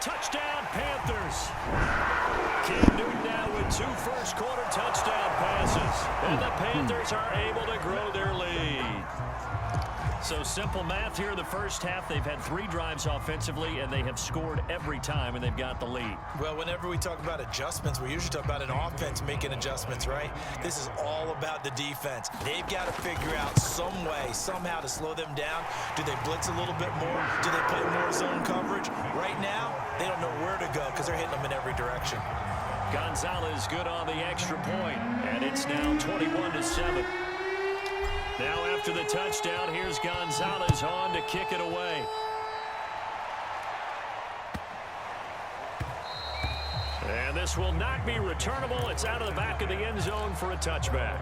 touchdown, Panthers. Cam Newton now with 2 first-quarter touchdown passes. And the Panthers are able to grow their lead. So simple math here in the first half. They've had 3 drives offensively, and they have scored every time, and they've got the lead. Well, whenever we talk about adjustments, we usually talk about an offense making adjustments, right? This is all about the defense. They've got to figure out some way, somehow to slow them down. Do they blitz a little bit more? Do they play more zone coverage? Right now, they don't know where to go because they're hitting them in every direction. Gonzalez good on the extra point, and it's now 21-7. Now after the touchdown, here's Gonzalez on to kick it away. And this will not be returnable. It's out of the back of the end zone for a touchback.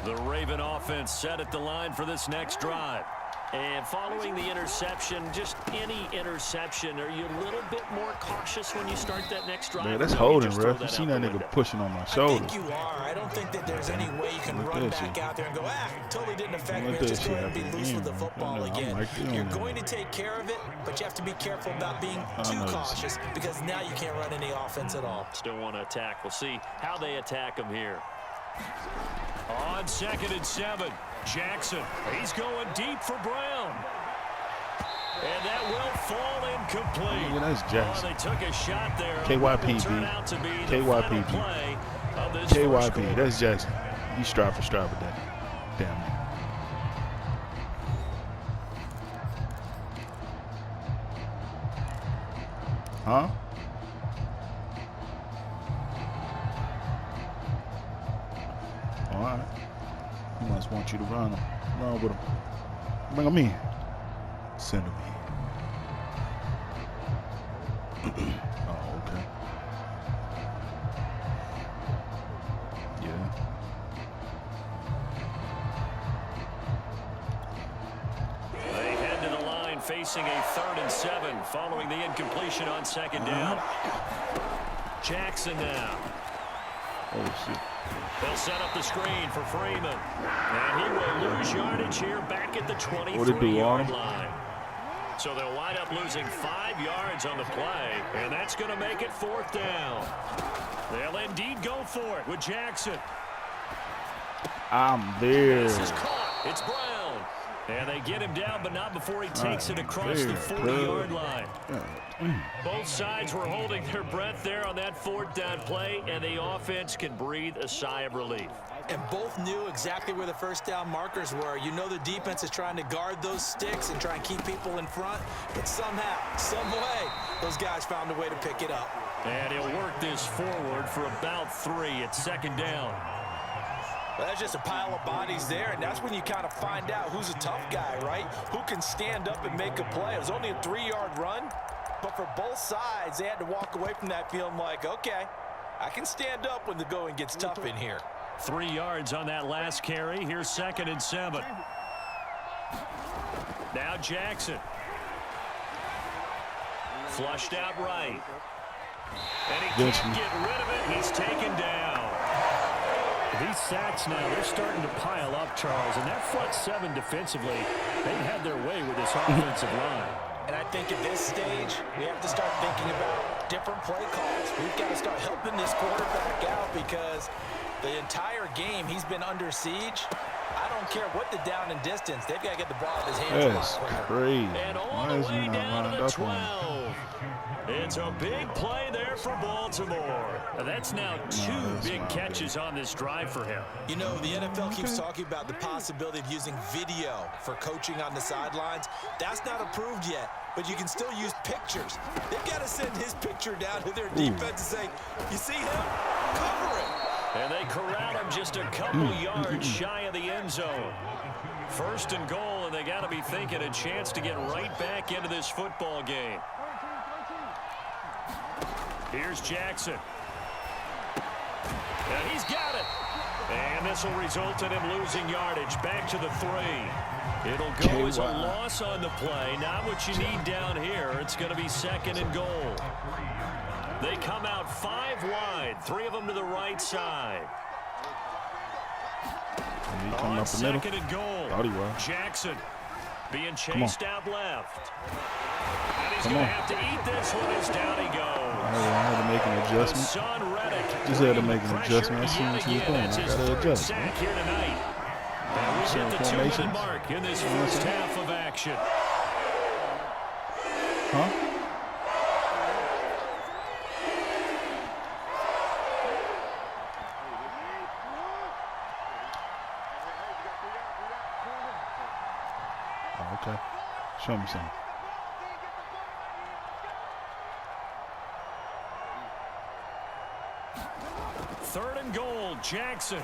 The Raven offense set at the line for this next drive. And following the interception, just any interception, are you a little bit more cautious when you start that next drive? Man, that's holding, ref. You seen that nigga pushing on my shoulder. I think you are. I don't think that there's any way you can run back out there and go, totally didn't affect me. Just go ahead and be loose with the football again. You're going to take care of it, but you have to be careful about being too cautious because now you can't run any offense at all. Still want to attack. We'll see how they attack him here. On 2nd and 7, Jackson. He's going deep for Brown. And that will fall incomplete. Yeah, that's Jackson. They took a shot there. KYPB. KYP. That's Jackson. You strive for strive with that. Damn it. Huh? All right. He must want you to run him. Run with him. Bring him in. Send him in. Oh, okay. Yeah. They head to the line facing a 3rd and 7 following the incompletion on 2nd down. Jackson now. Oh, shit. They'll set up the screen for Freeman. And he will lose yardage here back at the 23-yard line. So they'll wind up losing 5 yards on the play, and that's going to make it 4th down. They'll indeed go for it with Jackson. I'm there. This is caught. It's Brown. And they get him down, but not before he takes it across the 40-yard line. Both sides were holding their breath there on that 4th down play, and the offense can breathe a sigh of relief. And both knew exactly where the 1st down markers were. You know the defense is trying to guard those sticks and try and keep people in front, but somehow, some way, those guys found a way to pick it up. And he'll work this forward for about 3 at 2nd down. Well, that's just a pile of bodies there, and that's when you kind of find out who's a tough guy, right? Who can stand up and make a play. It was only a 3-yard run, but for both sides, they had to walk away from that feeling like, okay, I can stand up when the going gets tough in here. 3 yards on that last carry. Here's 2nd and 7. Now Jackson. Flushed out right. And he can't get rid of it. He's taken down. These sacks now, they're starting to pile up, Charles. And that front 7 defensively, they had their way with this offensive line. And I think at this stage, we have to start thinking about different play calls. We've got to start helping this quarterback out because the entire game he's been under siege. I don't care what the down and distance. They've got to get the ball out of his hands. That's crazy. And all the way down to the 12. It's a big play there for Baltimore. That's now 2 big catches on this drive for him. You know, the NFL keeps talking about the possibility of using video for coaching on the sidelines. That's not approved yet, but you can still use pictures. They've got to send his picture down to their defense and say, you see him? Cover it. And they corral him just a couple yards shy of the end zone. 1st and goal, and they got to be thinking a chance to get right back into this football game. Here's Jackson. And he's got it. And this will result in him losing yardage back to the 3. It'll go as a loss on the play. Not what you need down here. It's going to be 2nd and goal. They come out 5 wide. 3 of them to the right side. He coming up the middle. Second and goal. Thought he was. Jackson being chased out left. And he's Come going on. to have to eat this one as down he goes. I had to make an adjustment. Son Reddick Just had to make an pressure adjustment. I seen what you was yet doing. again. That's I his got to third adjust. sack here tonight. And we hit the 2-minute mark in this first half of action. Huh? Oh, okay. Show me something. Third and goal, Jackson.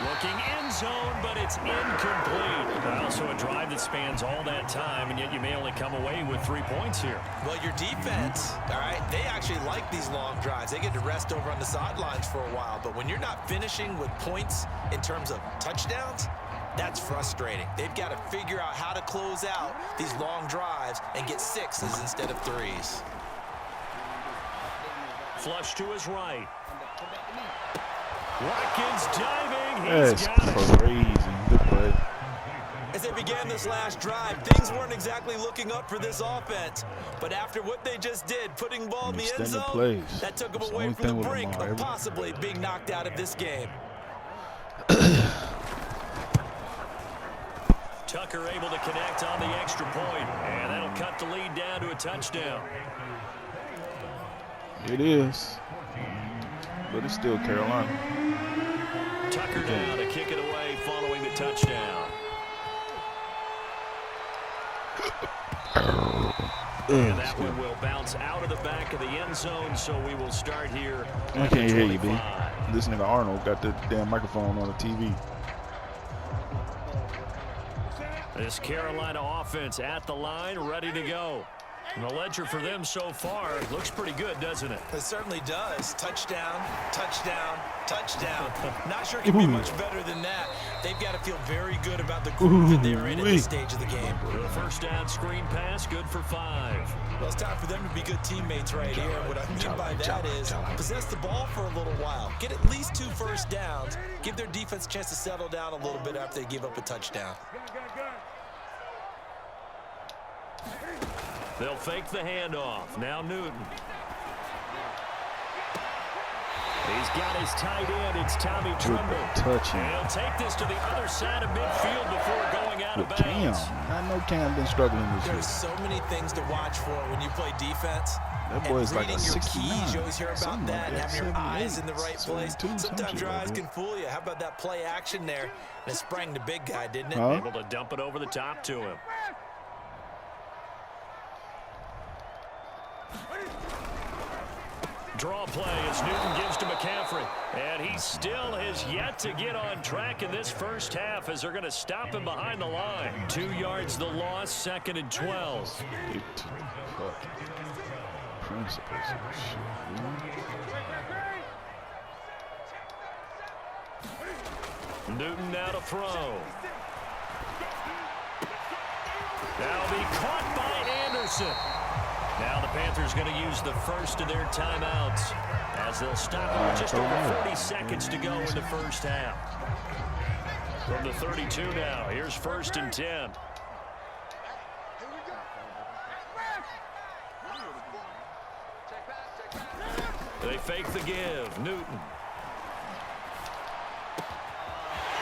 Looking end zone, but it's incomplete. Also a drive that spans all that time, and yet you may only come away with 3 points here. Well, your defense, all right, they actually like these long drives. They get to rest over on the sidelines for a while. But when you're not finishing with points in terms of touchdowns, that's frustrating. They've got to figure out how to close out these long drives and get 6s instead of 3s. Flush to his right. Watkins diving. That's He's got it. crazy. Good play. As they began this last drive, things weren't exactly looking up for this offense. But after what they just did, putting the ball in the end Extended zone, plays. that took them That's the away only from the thing with brink Lamar. of possibly being knocked out of this game. Tucker able to connect on the extra point, and that'll cut the lead down to a touchdown. It is. But it's still Carolina. Tucker down to kick it away following the touchdown. And that one will bounce out of the back of the end zone, so we will start here. I can't hear you, B. This nigga Arnold got the damn microphone on the TV. This Carolina offense at the line, ready to go. And the ledger for them so far looks pretty good, doesn't it? It certainly does. Touchdown, touchdown, touchdown. Not sure it can be much better than that. They've got to feel very good about the group that they're in at this stage of the game. The first down screen pass, good for 5. Well, it's time for them to be good teammates right here. What I mean by that is possess the ball for a little while. Get at least 2 first downs. Give their defense a chance to settle down a little bit after they give up a touchdown. They'll fake the handoff. Now Newton. He's got his tight end. It's Tommy Tremble. Touching. And he'll take this to the other side of midfield before going out of With bounds. Cam. I know Cam been struggling this year. There's so many things to watch for when you play defense. That boy's like a reading your 69. keys, you always hear about Something that, like and having your 78, eyes in the right place. 72, some Sometimes shit your like eyes that. can fool you. How about that play action there? And it sprang the big guy, didn't it? Huh? Able to dump it over the top to him. Draw play as Newton gives to McCaffrey. And he still has yet to get on track in this first half as they're going to stop him behind the line. 2 yards the loss, 2nd and 12. Stick to the fucking principles of this shit, dude. Newton now to throw. That'll be caught by Anderson. Now the Panthers going to use the first of their timeouts as they'll stop him with just over 30 seconds to go in the first half. From the 32 now, here's 1st and 10. They fake the give. Newton.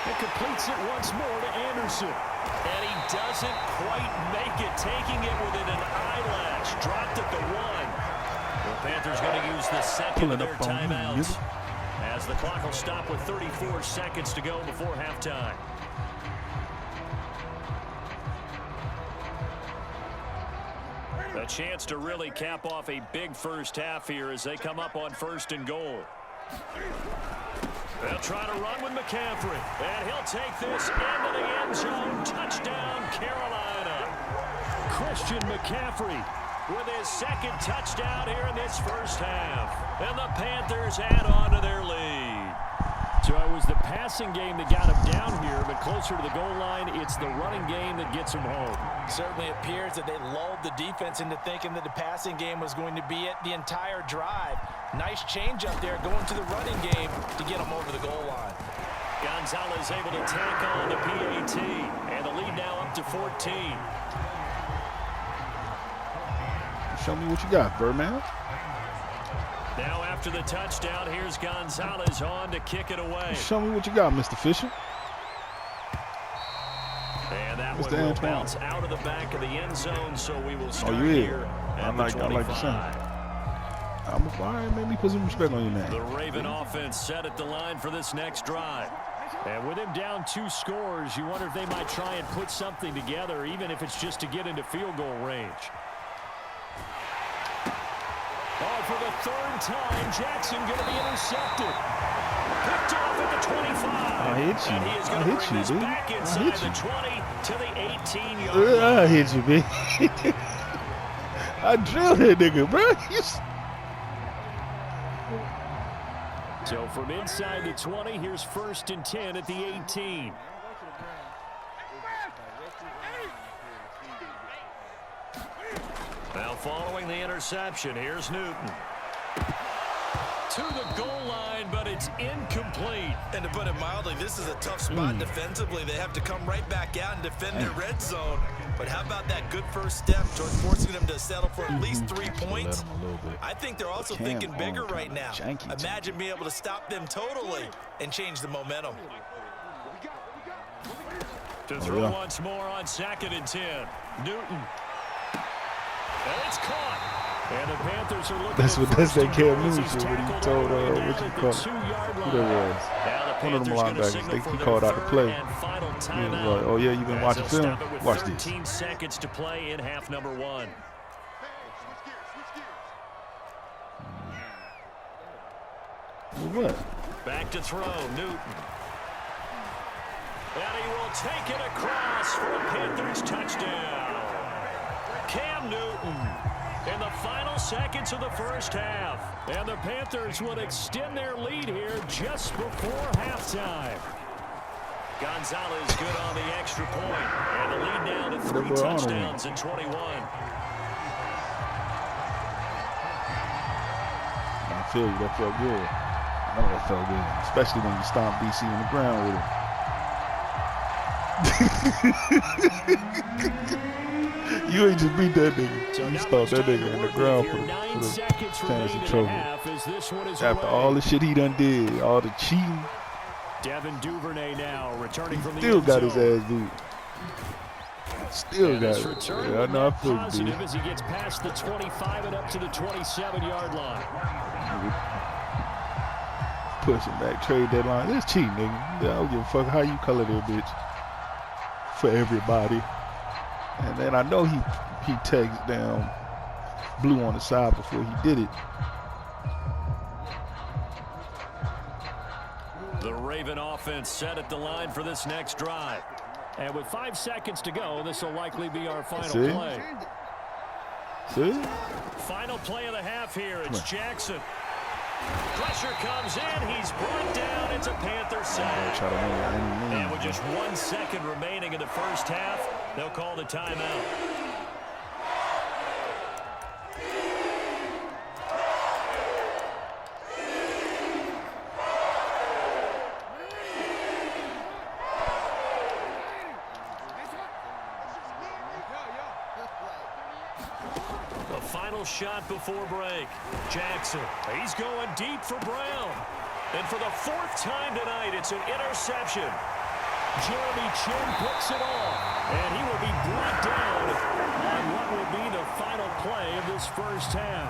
It completes it once more to Anderson. And he doesn't quite make it, taking it within an eyelash. Dropped at the 1. The Panthers going to use the second of their timeouts as the clock will stop with 34 seconds to go before halftime. A chance to really cap off a big first half here as they come up on 1st and goal. They'll try to run with McCaffrey, and he'll take this into the end zone. Touchdown, Carolina. Christian McCaffrey with his 2nd touchdown here in this first half. And the Panthers add on to their lead. So it was the passing game that got him down here, but closer to the goal line, it's the running game that gets him home. Certainly appears that they lulled the defense into thinking that the passing game was going to be it the entire drive. Nice change up there going to the running game to get him over the goal line. Gonzalez able to tack on the PAT, and the lead now up to 14. Show me what you got, Birdman. Now after the touchdown, here's Gonzalez on to kick it away. Show me what you got, Mr. Fisher. And that Mr. one will Antoine. bounce out of the back of the end zone, so we will start you is. here at I like the sound. I'm all right, man. Let me put some respect on your name. The Raven offense set at the line for this next drive. And with him down 2 scores, you wonder if they might try and put something together, even if it's just to get into field goal range. Oh, for the 3rd time, Jackson going to be intercepted. Picked off at the 25. I hit you. And he is I going to hit bring you, this dude. back I inside hit the you. 20 to the 18-yard line. I hit you, baby. I drilled that nigga, bro. So from inside the 20, here's 1st and 10 at the 18. Now following the interception, here's Newton. To the goal line, but it's incomplete. And to put it mildly, this is a tough spot defensively. They have to come right back out and defend their red zone. But how about that good first step towards forcing them to settle for at least 3 points? I think they're also thinking bigger right now. Imagine being able to stop them totally and change the momentum. To throw once more on 2nd and 10. Newton. And it's caught. And the Panthers are looking That's that Cam Newton shit when he told what you call it. Who that was? One of them linebackers. He called out the play. He was like, oh yeah, you been watching film? Watch this. 13 seconds to play in half number 1. What? Back to throw, Newton. And he will take it across for a Panthers touchdown. Cam Newton in the final seconds of the first half. And the Panthers would extend their lead here just before halftime. Gonzalez good on the extra point. And the lead now to 3 touchdowns and 21. I feel you. That felt good. I know that felt good. Especially when you stomp DC in the ground with it. You ain't just beat that nigga. So you stomped that nigga in the ground for the fantasy trophy. After all the shit he done did, all the cheating, Devin Duvernay now returning from the still end got his zone. ass beat. Still got it. Yeah, I know I feel you, dude. As he gets past the 25 and up to the 27-yard line. Pushing back, trade deadline. That's cheating, nigga. I don't give a fuck how you color that bitch. For everybody. And then I know he tags down blue on the side before he did it. The Raven offense set at the line for this next drive. And with 5 seconds to go, this will likely be our final play. See? Final play of the half here. It's Jackson. Pressure comes in. He's brought down. It's a Panther sack. And with just 1 second remaining in the first half, they'll call the timeout. The final shot before break. Jackson, he's going deep for Brown. And for the 4th time tonight, it's an interception. Jeremy Chin picks it off. And he will be brought down on what will be the final play of this first half.